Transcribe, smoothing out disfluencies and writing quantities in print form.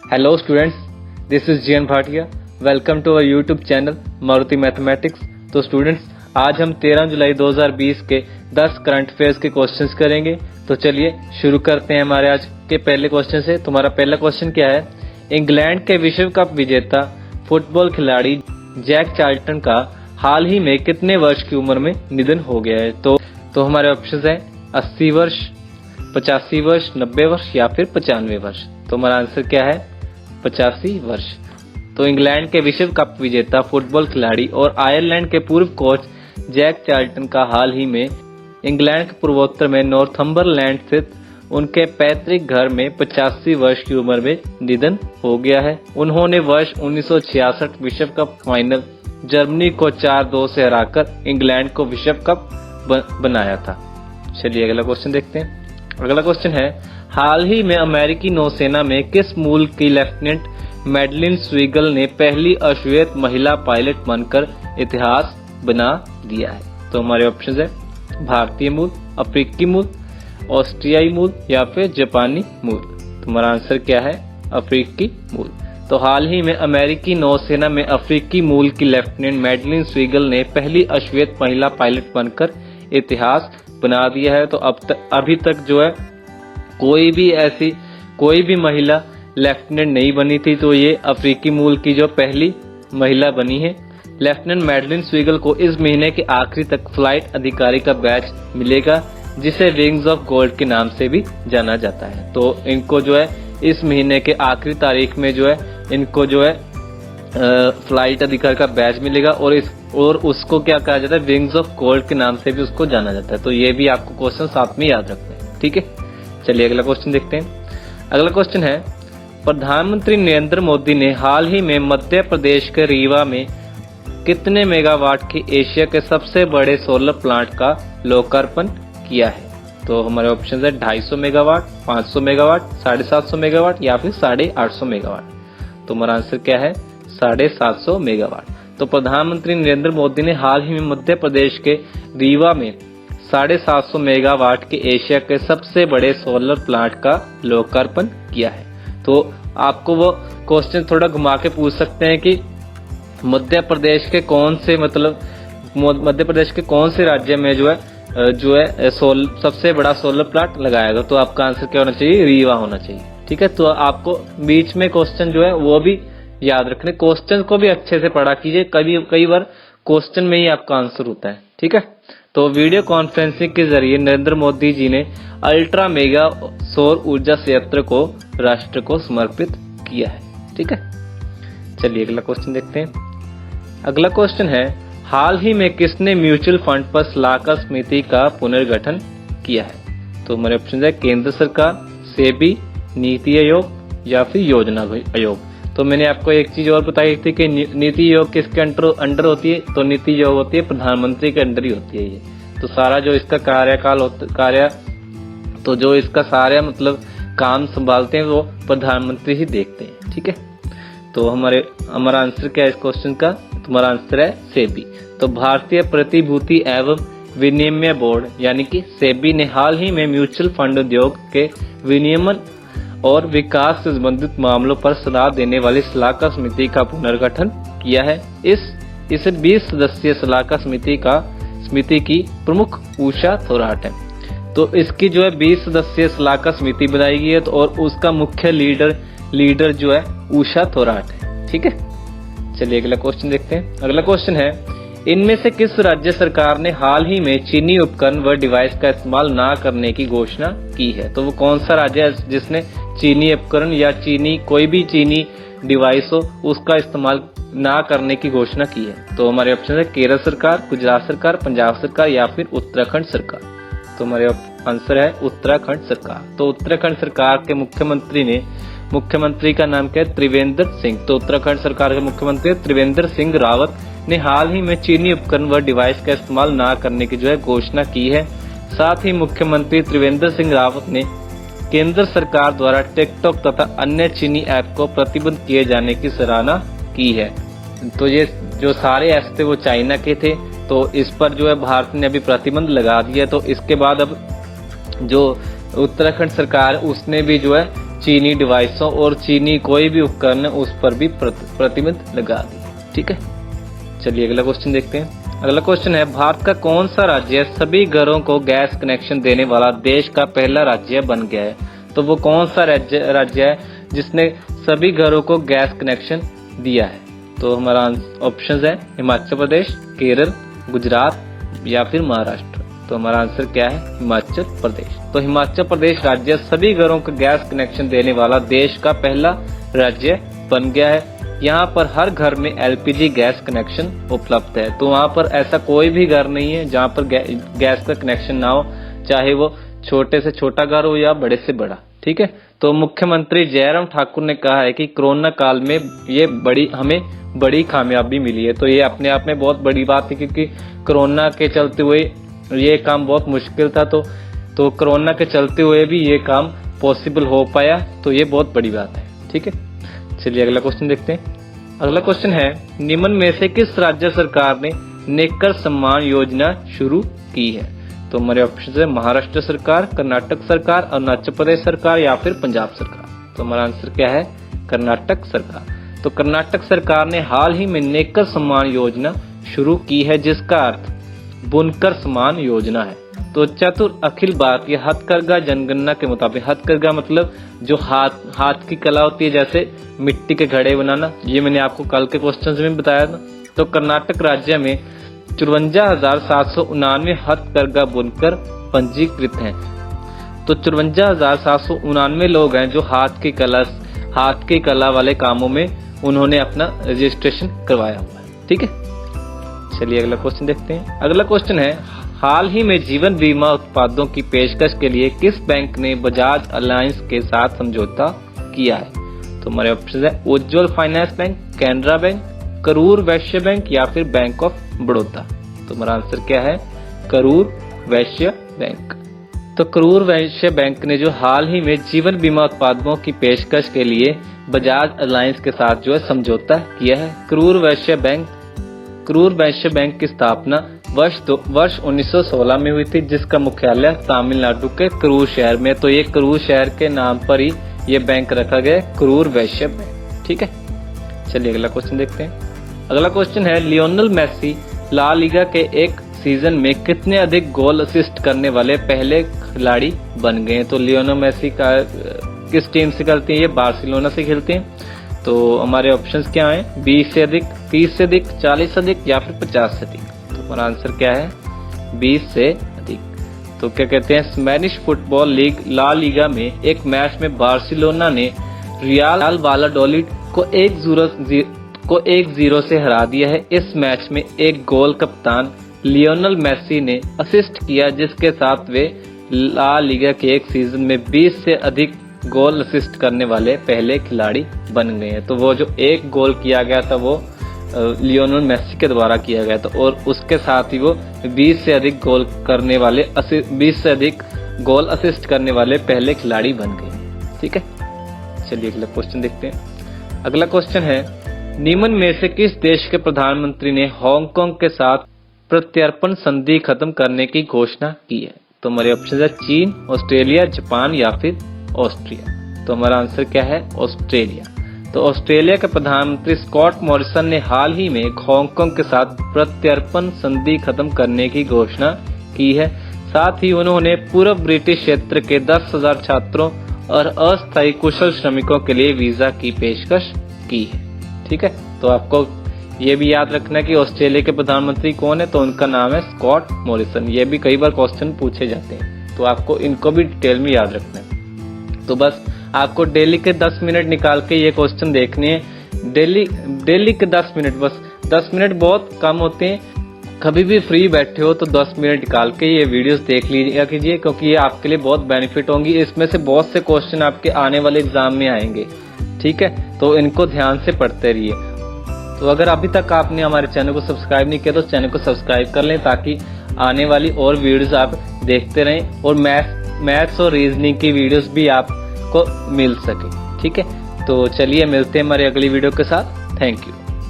Hello students, this is GN Bhatia. Welcome to our YouTube channel Maruti mathematics. तो students, आज हम 13 जुलाई 2020 के 10 करंट अफेयर्स के क्वेश्चंस करेंगे। तो चलिए शुरू करते हैं हमारे आज के पहले क्वेश्चन से। तुम्हारा पहला क्वेश्चन क्या है? इंग्लैंड के विश्व कप विजेता फुटबॉल खिलाड़ी जैक चार्ल्टन का हाल ही में कितने वर्ष की उम्र में निधन हो गया है? तो हमारे ऑप्शन है 80 वर्ष, 85 वर्ष, 90 वर्ष या फिर 95 वर्ष। तो हमारा आंसर क्या है? 85 वर्ष। तो इंग्लैंड के विश्व कप विजेता फुटबॉल खिलाड़ी और आयरलैंड के पूर्व कोच जैक चार्ल्टन का हाल ही में इंग्लैंड के पूर्वोत्तर में नॉर्थम्बरलैंड स्थित उनके पैतृक घर में 85 वर्ष की उम्र में निधन हो गया है। उन्होंने वर्ष 1966 विश्व कप फाइनल जर्मनी को 4-2 से हराकर इंग्लैंड को विश्व कप बनाया था। चलिए अगला क्वेश्चन देखते हैं। अगला क्वेश्चन है, हाल ही में अमेरिकी नौसेना में किस मूल की लेफ्टिनेंट मैडलिन स्वीगल ने पहली अश्वेत महिला पायलट बनकर इतिहास बना दिया है? तो हमारे ऑप्शन है भारतीय मूल, अफ्रीकी मूल, ऑस्ट्रियाई मूल या फिर जापानी मूल। तुम्हारा आंसर क्या है? अफ्रीकी मूल। तो हाल ही में अमेरिकी नौसेना में अफ्रीकी मूल की लेफ्टिनेंट मैडलिन स्वीगल ने पहली अश्वेत महिला पायलट बनकर इतिहास बना दिया है। तो अभी तक जो है कोई भी महिला लेफ्टिनेंट नहीं बनी थी, तो ये अफ्रीकी मूल की जो पहली महिला बनी है। लेफ्टिनेंट मैडलिन स्वीगल को इस महीने के आखिरी तक फ्लाइट अधिकारी का बैच मिलेगा, जिसे विंग्स ऑफ गोल्ड के नाम से भी जाना जाता है। तो इनको जो है इस महीने के आखिरी तारीख में जो है इनको जो है फ्लाइट अधिकारी का बैच मिलेगा और उसको क्या कहा जाता है? विंग्स ऑफ गोल्ड के नाम से भी उसको जाना जाता है। तो ये भी आपको क्वेश्चन साथ में याद रखना है, ठीक है। चलिए अगला क्वेश्चन देखते हैं। अगला क्वेश्चन है, प्रधानमंत्री नरेंद्र मोदी ने हाल ही में मध्य प्रदेश के रीवा में कितने मेगावाट के एशिया के सबसे बड़े सोलर प्लांट का लोकार्पण किया है? तो हमारे ऑप्शन है 250 मेगावाट, 500 मेगावाट, 750 मेगावाट या फिर 850 मेगावाट। तो हमारा आंसर क्या है? 750 मेगावाट। तो प्रधानमंत्री नरेंद्र मोदी ने हाल ही में मध्य प्रदेश के रीवा में 750 मेगावाट के एशिया के सबसे बड़े सोलर प्लांट का लोकार्पण किया है। तो आपको वो क्वेश्चन थोड़ा घुमा के पूछ सकते हैं कि मध्य प्रदेश के कौन से राज्य में जो है सबसे बड़ा सोलर प्लांट लगाया गया? तो आपका आंसर क्या होना चाहिए? रीवा होना चाहिए, ठीक है। तो आपको बीच में क्वेश्चन जो है वो भी याद रखने, क्वेश्चन को भी अच्छे से पढ़ा कीजिए। कई बार क्वेश्चन में ही आपका आंसर होता है, ठीक है। तो वीडियो कॉन्फ्रेंसिंग के जरिए नरेंद्र मोदी जी ने अल्ट्रा मेगा सौर ऊर्जा संयंत्र को राष्ट्र को समर्पित किया है, ठीक है। चलिए अगला क्वेश्चन देखते हैं। अगला क्वेश्चन है, हाल ही में किसने म्यूचुअल फंड पर सलाहकार समिति का पुनर्गठन किया है? तो हमारे ऑप्शन है केंद्र सरकार, सेबी, नीति आयोग या फिर योजना आयोग। तो मैंने आपको एक चीज और बताई थी कि नीति आयोग किसके अंडर होती है? तो नीति आयोग होती है प्रधानमंत्री के अंडर ही होती है ये। तो सारा जो इसका जो इसका सारा मतलब काम संभालते हैं वो प्रधानमंत्री ही देखते हैं, ठीक है। तो हमारा आंसर क्या है इस क्वेश्चन का? तुम्हारा आंसर है सेबी। तो भारतीय प्रतिभूति एवं विनिमय बोर्ड यानी कि सेबी ने हाल ही में म्यूचुअल फंड उद्योग के विनियमन और विकास से संबंधित मामलों पर सलाह देने वाली सलाहकार समिति का पुनर्गठन किया है। इस 20 सदस्यीय सलाहकार समिति की प्रमुख उषा थोराट है। तो इसकी जो है 20 सदस्यीय सलाहकार समिति बनाई गई है और उसका मुख्य लीडर जो है उषा थोराट है, ठीक है। चलिए अगला क्वेश्चन देखते हैं। अगला क्वेश्चन है, इनमें से किस राज्य सरकार ने हाल ही में चीनी उपकरण व डिवाइस का इस्तेमाल ना करने की घोषणा की है? तो वो कौन सा राज्य है जिसने चीनी उपकरण या कोई भी चीनी डिवाइस हो उसका इस्तेमाल ना करने की घोषणा की है? तो हमारे ऑप्शन है केरल सरकार, गुजरात सरकार, पंजाब सरकार या फिर उत्तराखंड सरकार। तो हमारे आंसर है उत्तराखंड सरकार। तो उत्तराखंड सरकार के मुख्यमंत्री का नाम क्या है? त्रिवेंद्र सिंह। तो उत्तराखंड सरकार के मुख्यमंत्री त्रिवेंद्र सिंह रावत ने हाल ही में चीनी उपकरण व डिवाइस का इस्तेमाल ना करने की जो है घोषणा की है। साथ ही मुख्यमंत्री त्रिवेंद्र सिंह रावत ने केंद्र सरकार द्वारा टिकटॉक तथा अन्य चीनी ऐप को प्रतिबंध किए जाने की सराहना की है। तो ये जो सारे ऐप थे वो चाइना के थे, तो इस पर जो है भारत ने अभी प्रतिबंध लगा दिया। तो इसके बाद अब जो उत्तराखंड सरकार उसने भी जो है चीनी डिवाइसों और चीनी कोई भी उपकरण उस पर भी प्रतिबंध लगा दी। ठीक है, चलिए अगला क्वेश्चन देखते हैं। अगला क्वेश्चन है, भारत का कौन सा राज्य सभी घरों को गैस कनेक्शन देने वाला देश का पहला राज्य बन गया है? तो वो कौन सा राज्य है जिसने सभी घरों को गैस कनेक्शन दिया है? तो हमारा ऑप्शन है हिमाचल प्रदेश, केरल, गुजरात या फिर महाराष्ट्र। तो हमारा आंसर क्या है? हिमाचल प्रदेश। तो हिमाचल प्रदेश राज्य सभी घरों को गैस कनेक्शन देने वाला देश का पहला राज्य बन गया है। यहाँ पर हर घर में एलपीजी गैस कनेक्शन उपलब्ध है। तो वहाँ पर ऐसा कोई भी घर नहीं है जहाँ पर गैस का कनेक्शन ना हो, चाहे वो छोटे से छोटा घर हो या बड़े से बड़ा। ठीक है, तो मुख्यमंत्री जयराम ठाकुर ने कहा है कि कोरोना काल में ये हमें बड़ी कामयाबी मिली है। तो ये अपने आप में बहुत बड़ी बात है, क्योंकि कोरोना के चलते हुए ये काम बहुत मुश्किल था। तो कोरोना के चलते हुए भी ये काम पॉसिबल हो पाया, तो ये बहुत बड़ी बात है। ठीक है, चलिए अगला क्वेश्चन देखते हैं। अगला क्वेश्चन है, निम्न में से किस राज्य सरकार ने नेकर सम्मान योजना शुरू की है? तो हमारे ऑप्शन है महाराष्ट्र सरकार, कर्नाटक सरकार, अरुणाचल प्रदेश सरकार या फिर पंजाब सरकार। तो हमारा आंसर क्या है? कर्नाटक सरकार। तो कर्नाटक सरकार ने हाल ही में नेकर सम्मान योजना शुरू की है, जिसका अर्थ बुनकर सम्मान योजना है। तो चतुर अखिल भारतीय हथकरघा जनगणना के मुताबिक, हथकरघा मतलब जो हाथ की कला होती है, जैसे मिट्टी के घड़े बनाना, ये मैंने आपको कल के क्वेश्चन में बताया था। तो कर्नाटक राज्य में 54,799 हथकरघा बुनकर पंजीकृत हैं। तो 54,799 लोग हैं जो हाथ की कला वाले कामों में उन्होंने अपना रजिस्ट्रेशन करवाया हुआ है। ठीक है, चलिए अगला क्वेश्चन देखते हैं। अगला क्वेश्चन है, हाल ही में जीवन बीमा उत्पादों की पेशकश के लिए किस बैंक ने बजाज अलायंस के साथ समझौता किया है? तो हमारे ऑप्शन है Ujjwal finance bank, Canara bank, Karur Vysya bank या फिर बैंक ऑफ बड़ौदा। तो हमारा आंसर क्या है? करूर वैश्य बैंक। तो करूर वैश्य बैंक ने जो हाल ही में जीवन बीमा उत्पादों की पेशकश के लिए बजाज अलायंस के साथ जो है समझौता किया है। करूर वैश्य बैंक की स्थापना वर्ष 1916 में हुई थी, जिसका मुख्यालय तमिलनाडु के करूर शहर में। तो ये करूर शहर के नाम पर ही ये बैंक रखा गया, करूर वैश्य बैंक। ठीक है, चलिए अगला क्वेश्चन देखते हैं। अगला क्वेश्चन है, लियोनेल मेसी ला लीगा के एक सीजन में कितने अधिक गोल असिस्ट करने वाले पहले खिलाड़ी बन गए? तो लियोनेल मेसी का किस टीम से खेलते हैं? ये बार्सिलोना से खेलते हैं। तो हमारे ऑप्शंस क्या हैं? 20 से अधिक, 30 से अधिक, 40 से अधिक या फिर 50 से अधिक। तो हमारा आंसर क्या है? 20 से अधिक। तो क्या कहते हैं, Spanish football league La Liga में एक मैच में बार्सिलोना ने रियल वालाडोलिड को 1-0 से हरा दिया है। इस मैच में एक गोल कप्तान लियोनेल मेसी ने असिस्ट किया, जिसके साथ वे ला लीगा के एक सीजन में 20 से अधिक गोल असिस्ट करने वाले पहले खिलाड़ी बन गए हैं। तो वो जो एक गोल किया गया था वो लियोनेल मेसी के द्वारा किया गया था, और उसके साथ ही वो 20 से अधिक गोल असिस्ट करने वाले पहले खिलाड़ी बन गए। ठीक है, चलिए अगला क्वेश्चन देखते हैं। अगला क्वेश्चन है, निम्न में से किस देश के प्रधानमंत्री ने हांगकांग के साथ प्रत्यर्पण संधि खत्म करने की घोषणा की है? तो हमारे ऑप्शन है चीन, ऑस्ट्रेलिया, जापान या फिर ऑस्ट्रिया। तो हमारा आंसर क्या है? ऑस्ट्रेलिया। तो ऑस्ट्रेलिया के प्रधानमंत्री स्कॉट मॉरिसन ने हाल ही में हांगकांग के साथ प्रत्यर्पण संधि खत्म करने की घोषणा की है। साथ ही उन्होंने पूर्व ब्रिटिश क्षेत्र के 10,000 छात्रों और अस्थायी कुशल श्रमिकों के लिए वीजा की पेशकश की है। ठीक है, तो आपको ये भी याद रखना कि ऑस्ट्रेलिया के प्रधानमंत्री कौन है? तो उनका नाम है स्कॉट मॉरिसन। ये भी कई बार क्वेश्चन पूछे जाते हैं, तो आपको इनको भी डिटेल में याद रखना है। तो बस आपको डेली के 10 मिनट निकाल के ये क्वेश्चन देखने हैं। डेली के 10 मिनट, बस 10 मिनट बहुत कम होते हैं। कभी भी फ्री बैठे हो तो 10 मिनट निकाल के ये वीडियोस देख लीजिए कीजिए, क्योंकि ये आपके लिए बहुत बेनिफिट होंगी। इसमें से बहुत से क्वेश्चन आपके आने वाले एग्जाम में आएंगे। ठीक है, तो इनको ध्यान से पढ़ते रहिए। तो अगर अभी तक आपने हमारे चैनल को सब्सक्राइब नहीं किया तो चैनल को सब्सक्राइब कर लें, ताकि आने वाली और वीडियोस आप देखते रहें और मैथ्स और रीजनिंग की वीडियोस भी आपको मिल सके। ठीक है, तो चलिए मिलते हैं हमारी अगली वीडियो के साथ। Thank you.